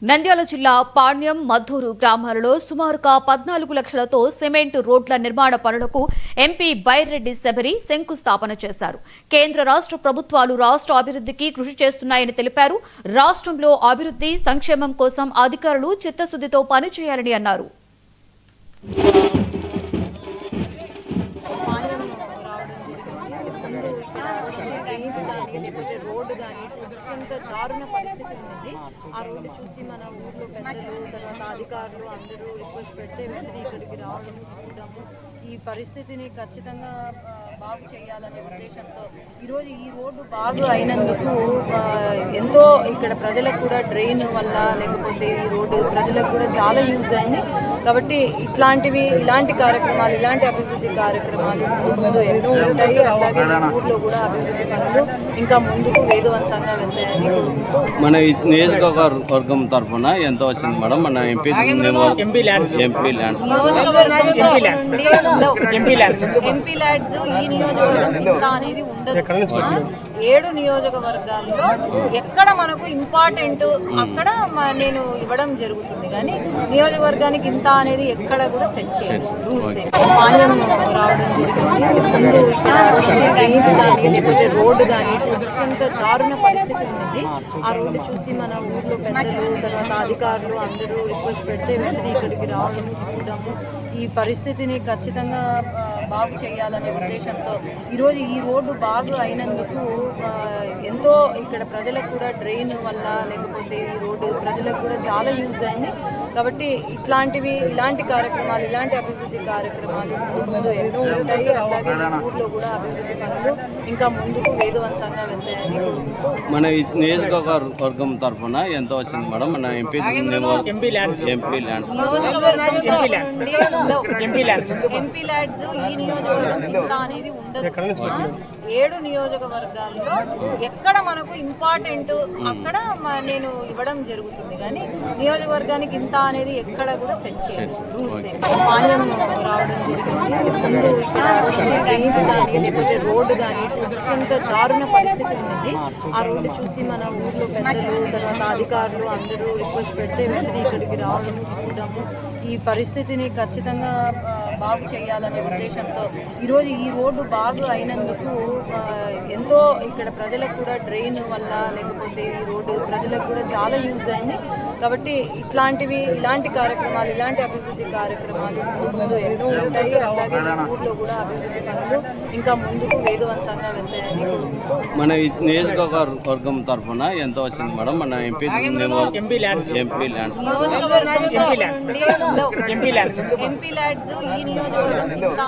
నంద్యాల జిల్లా పాణ్యం మద్దూరు గ్రామాలలో సుమారుగా 14 లక్షలతో సిమెంట్ రోడ్ల నిర్మాణ పనులకు ఎంపీ బైరెడ్డి శబరి శంకుస్థాపన చేశారు. కేంద్ర రాష్ట్ర ప్రభుత్వాలు రాష్ట్ర అభివృద్ధికి కృషి చేస్తున్నాయని తెలిపారు. రాష్ట్రంలో అభివృద్ధి సంక్షేమం కోసం అధికారులు చిత్తశుద్ధితో పనిచేయాలని అన్నారు. రోడ్డు కానీ అత్యంత దారుణ పరిస్థితి ఉంది. ఆ రోడ్డు చూసి మన ఊర్లో పెద్దలు తర్వాత అధికారులు అందరూ రిక్వెస్ట్ పెడితే వెంటనే ఇక్కడికి రావడం చూడడము ఈ పరిస్థితిని ఖచ్చితంగా బాగు చేయాలనే ఉద్దేశంతో ఈరోజు ఈ రోడ్డు బాగు అయినందుకు ఎంతో ఇక్కడ ప్రజలకు కూడా డ్రైన్ వల్ల లేకపోతే ఈ రోడ్డు ప్రజలకు కూడా చాలా యూజ్ అయింది. కాబట్టి ఇలాంటి కార్యక్రమాలు ఇలాంటి అభివృద్ధి కార్యక్రమాలు ముందు ఎన్నో ఉంటాయి. అలాగే ఊర్లో కూడా అభివృద్ధి పనులు ఇంకా ముందుకు వేగవంతంగా వెళ్తాయని మన నియోజకవర్గం తరఫున ఎంత వచ్చింది మేడం? మన ఎంపీ ల్యాడ్స్ ఈ నియోజకవర్గం ఇంత అనేది ఉండదు. 7 నియోజకవర్గాల్లో ఎక్కడ మనకు ఇంపార్టెంట్ అక్కడ నేను ఇవ్వడం జరుగుతుంది. కానీ నియోజకవర్గానికి ఇంత అనేది ఎక్కడ కూడా సెట్ చేయాలి రూల్స్ మాన్యం రావడం చేసింది. ముందు ఇక్కడ డ్రైన్స్ కానీ లేకపోతే రోడ్డు కానీ అత్యంత దారుణ పరిస్థితి ఉంది. ఆ రోడ్డు చూసి మన ఊర్లో పెద్దలు తర్వాత అధికారులు అందరూ రిక్వెస్ట్ పెడితే వెంటనే ఇక్కడికి రావడం చూడడము ఈ పరిస్థితిని ఖచ్చితంగా బాగు చేయాలనే ఉద్దేశంతో ఈరోజు ఈ రోడ్డు బాగు అయినందుకు ఎంతో ఇక్కడ ప్రజలకు కూడా డ్రైన్ వల్ల లేకపోతే ఈ రోడ్డు ప్రజలకు కూడా చాలా యూజ్ అయింది. కాబట్టి ఇలాంటి కార్యక్రమాలు ఇలాంటి అభివృద్ధి కార్యక్రమాలు ముందు ఎన్నో ఉంటాయి. అలాగే ఊర్లో కూడా అభివృద్ధి పనులు ఇంకా ముందుకు వేగవంతంగా వెళ్తాయని మన నియోజకవర్గం తరఫున ఎంత వచ్చింది మేడం? మన ఎంపీ ల్యాడ్స్ ఈ నియోజకవర్గం ఇంత అనేది ఉండదు. 7 నియోజకవర్గాల్లో ఎక్కడ మనకు ఇంపార్టెంట్ అక్కడ నేను ఇవ్వడం జరుగుతుంది. కానీ నియోజకవర్గానికి ఇంత అనేది ఎక్కడ కూడా సెట్ చేయాలి రూల్స్ మాన్యం రావడం చేసింది. ముందు ఇక్కడ డ్రైన్స్ కానీ లేకపోతే రోడ్డు కానీ అత్యంత దారుణ పరిస్థితి ఉంది. ఆ రోడ్డు చూసి మన ఊర్లో పెద్దలు తర్వాత అధికారులు అందరూ రిక్వెస్ట్ పెడితే వెంటనే ఇక్కడికి రావడం చూడడము ఈ పరిస్థితిని ఖచ్చితంగా బాగు చేయాలనే ఉద్దేశంతో ఈరోజు ఈ రోడ్డు బాగు అయినందుకు ఎంతో ఇక్కడ ప్రజలకు కూడా డ్రైన్ వల్ల లేకపోతే ఈ రోడ్డు ప్రజలకు కూడా చాలా యూజ్ అయింది. కాబట్టి ఇలాంటి కార్యక్రమాలు ఇలాంటి అభివృద్ధి కార్యక్రమాలు ముందు ఎన్నో ఉంటాయి. అలాగే ఊర్లో కూడా అభివృద్ధి పనులు ఇంకా ముందుకు వేగవంతంగా వెళ్తాయని మన నియోజకవర్గం తరఫున ఎంత వచ్చింది మేడం? మన ఎంపీ ల్యాడ్స్ ఈ నియోజకవర్గం ఇంత